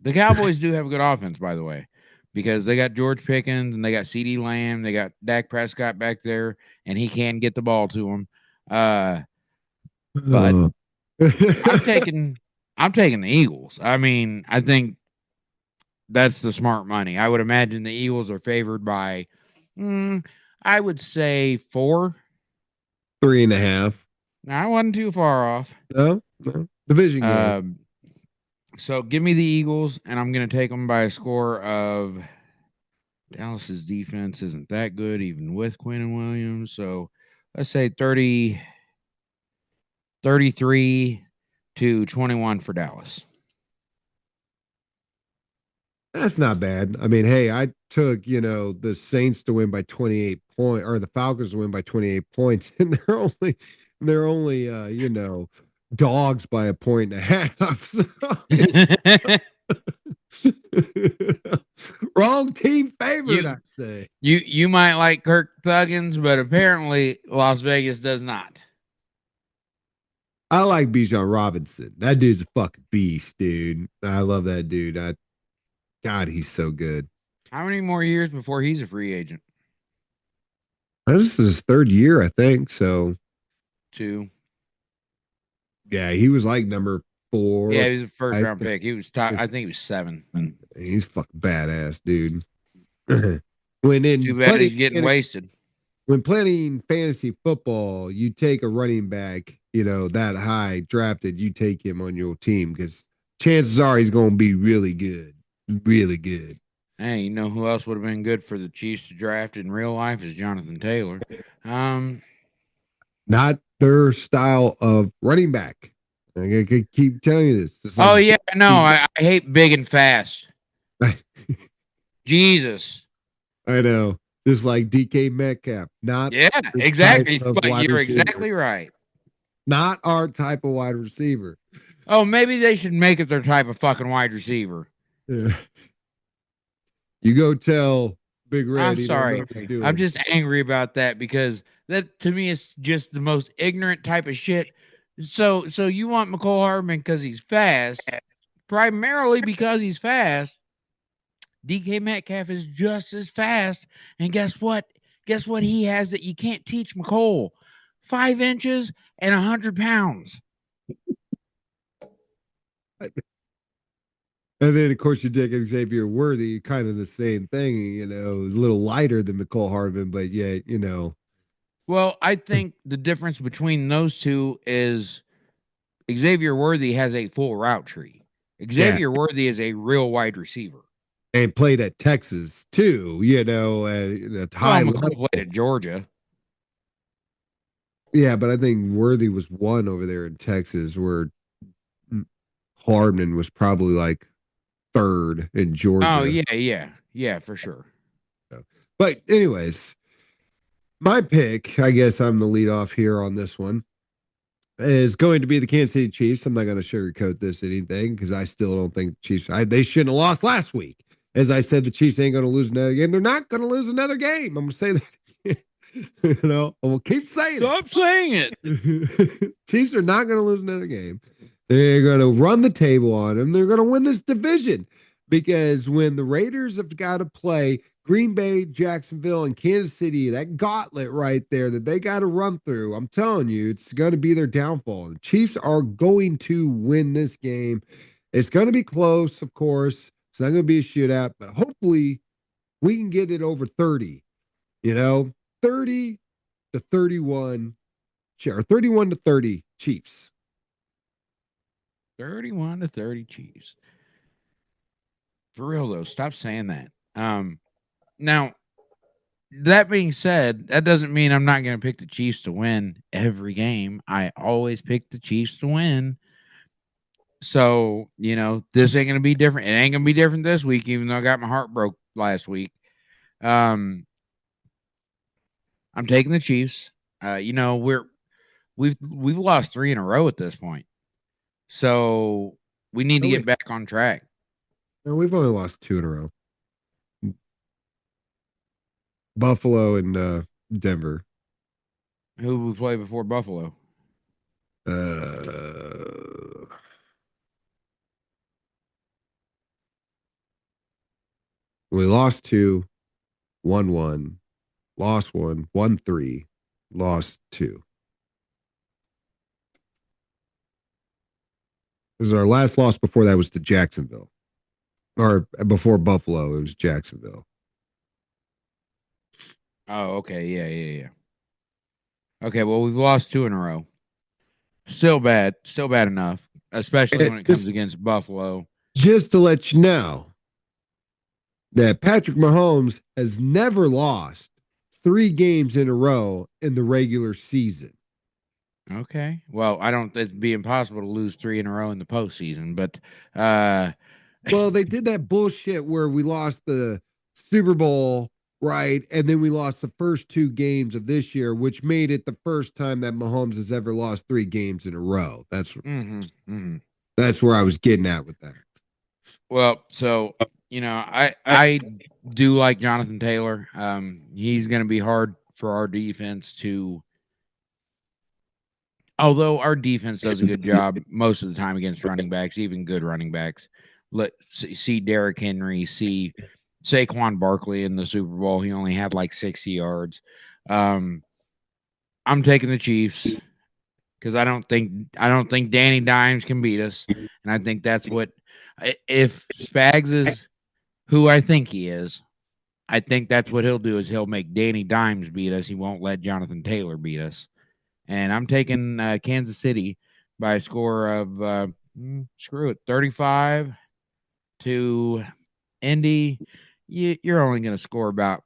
the Cowboys do have a good offense, by the way, because they got George Pickens and they got CD Lamb, they got Dak Prescott back there, and he can get the ball to him. But Oh. I'm taking I'm taking the Eagles. I mean, I think that's the smart money. I would imagine the Eagles are favored by, I would say 4. 3.5. I wasn't too far off. No, no. Division game. Um, so give me the Eagles, and I'm going to take them by a score of Dallas's defense isn't that good, even with Quentin Williams. So let's say 33-21 for Dallas. That's not bad. I mean, hey, I took, the Saints to win by 28 points or the Falcons to win by 28 points, and they're only dogs by a point and a half. So wrong team favorite, you I'd say. you might like Kirk Thuggins, but apparently Las Vegas does not. I like Bijan Robinson. That dude's a fucking beast, dude. I love that dude. God, he's so good. How many more years before he's a free agent? This is his third year, I think. So 2. yeah, he was like number Yeah, four. he was a first I round pick. He was top. I think he was 7. He's fucking badass, dude. when Too in bad playing he's getting fantasy, wasted. when playing fantasy football, you take a running back, that high drafted, you take him on your team because chances are he's going to be really good, really good. Hey, you know who else would have been good for the Chiefs to draft in real life is Jonathan Taylor. Um. Not their style of running back. I could keep telling you this. It's Oh like yeah, no, I hate big and fast. Jesus. I know, just like DK Metcalf, not Yeah, the type exactly. of But wide you're receiver, exactly right. not our type of wide receiver. Oh, maybe they should make it their type of fucking wide receiver. Yeah. You go tell Big Red I'm he don't know sorry. what he's I'm doing. just angry about that because that to me is just the most ignorant type of shit. So you want McCole Hardman because he's fast, primarily because he's fast. DK Metcalf is just as fast, and guess what? Guess what he has that you can't teach McCole? 5 inches and 100 pounds. And then, of course, you take Xavier Worthy, kind of the same thing, a little lighter than McCole Hardman, but yet, Well, I think the difference between those two is Xavier Worthy has a full route tree. yeah, Xavier Worthy is a real wide receiver. and played at Texas too, at Well, high level. McCole played at Georgia. Yeah, but I think Worthy was one over there in Texas, where Hardman was probably like third in Oh Georgia. yeah, for sure. But anyways, my pick, I guess I'm the lead off here on this one, is going to be the Kansas City Chiefs. I'm not going to sugarcoat this anything because I still don't think the Chiefs, they shouldn't have lost last week. As I said, the Chiefs ain't going to lose another game. They're not going to lose another game. I'm going to say that. I will keep saying Stop saying it. it. Chiefs are not going to lose another game. They're going to run the table on them. They're going to win this division because when the Raiders have got to play Green Bay, Jacksonville, and Kansas City, that gauntlet right there that they got to run through, I'm telling you, it's going to be their downfall. The Chiefs are going to win this game. It's going to be close, of course, It's not going to be a shootout, but hopefully we can get it over 30, 30 to 31, or 31 to 30 Chiefs. 31 to 30 Chiefs. For real though, stop saying that. Now that being said, that doesn't mean I'm not going to pick the Chiefs to win every game. I always pick the Chiefs to win. So, this ain't going to be different. It ain't going to be different this week, even though I got my heart broke last week. I'm taking the Chiefs. We've lost 3 in a row at this point. So we need to get back on track. No, we've only lost 2 in a row. Buffalo and Denver. Who we play before Buffalo? We lost 2, won 1, lost 1, won 3, lost 2. Because our last loss before that was to Jacksonville. Or before Buffalo, it was Jacksonville. Oh, okay. Yeah. Okay, well, we've lost 2 in a row. Still bad enough, especially when it comes against Buffalo. Just to let you know that Patrick Mahomes has never lost 3 games in a row in the regular season. Okay. Well, I don't think it'd be impossible to lose 3 in a row in the postseason, but well, they did that bullshit where we lost the Super Bowl, right? And then we lost the first 2 games of this year, which made it the first time that Mahomes has ever lost 3 games in a row. That's that's where I was getting at with that. Well, so I do like Jonathan Taylor. He's going to be hard for our defense to. Although our defense does a good job most of the time against running backs, even good running backs. Let's see Derrick Henry, see Saquon Barkley in the Super Bowl. He only had like 60 yards. I'm taking the Chiefs because I don't think Danny Dimes can beat us, and I think that's what if Spags is who I think he is. I think that's what he'll do is he'll make Danny Dimes beat us. He won't let Jonathan Taylor beat us. And I'm taking Kansas City by a score of 35 to Indy. You're only going to score about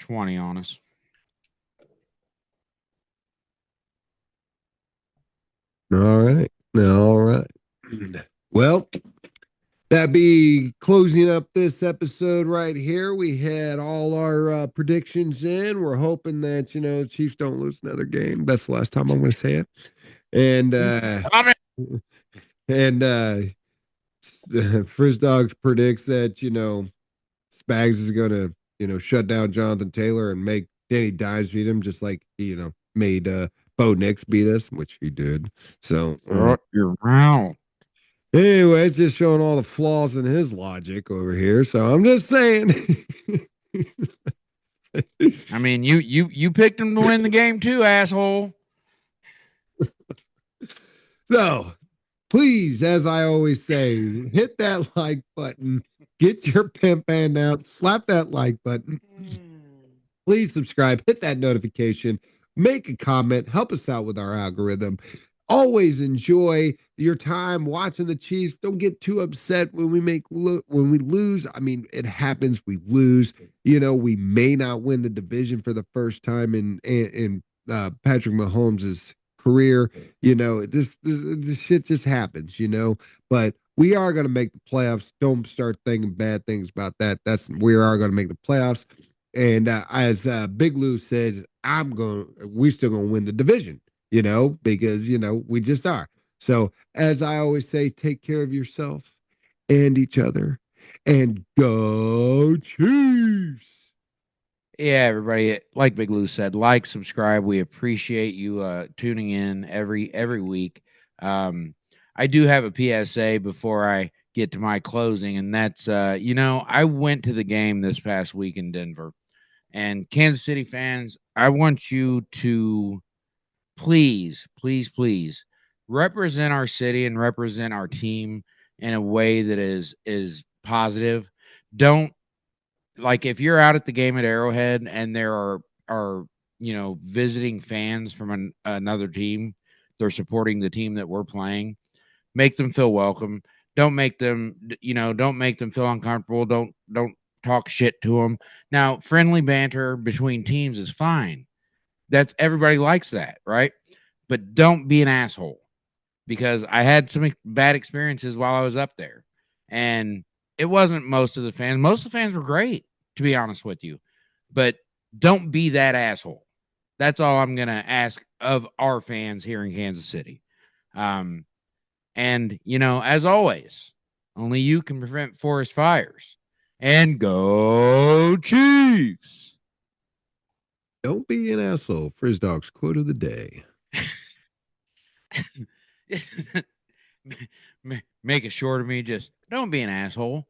20 on us. All right. Well, that be closing up this episode right here. We had all our predictions in. We're hoping that Chiefs don't lose another game. That's the last time I'm going to say it. And Frizz Dogs predicts that Spags is going to shut down Jonathan Taylor and make Danny Dimes beat him, just like he made Bo Nix beat us, which he did. So you're wrong. Anyway, it's just showing all the flaws in his logic over here. So I'm just saying. I mean, you picked him to win the game too, asshole. So please, as I always say, hit that like button, get your pimp hand out, slap that like button. Please subscribe, hit that notification, make a comment, help us out with our algorithm. Always enjoy your time watching the Chiefs. Don't get too upset when we lose. I mean, it happens. We lose. We may not win the division for the first time in Patrick Mahomes' career. This shit just happens. But we are going to make the playoffs. Don't start thinking bad things about that. We are going to make the playoffs. And as Big Lou said, we're still going to win the division. Because, we just are. So, as I always say, take care of yourself and each other and go Chiefs. Yeah, everybody, like Big Lou said, like, subscribe. We appreciate you tuning in every week. I do have a PSA before I get to my closing, and that's, I went to the game this past week in Denver. And Kansas City fans, I want you to please represent our city and represent our team in a way that is positive. Don't like if you're out at the game at Arrowhead and there are visiting fans from another team, they're supporting the team that we're playing. Make them feel welcome. Don't make them feel uncomfortable. Don't talk shit to them. Now, friendly banter between teams is fine. That's everybody likes that, right? But don't be an asshole, because I had some bad experiences while I was up there, and it wasn't most of the fans. Most of the fans were great, to be honest with you, but don't be that asshole. That's all I'm gonna ask of our fans here in Kansas City. And as always, only you can prevent forest fires. And go Chiefs! Don't be an asshole. Frizz Dog's quote of the day. Make it short of me. Just don't be an asshole.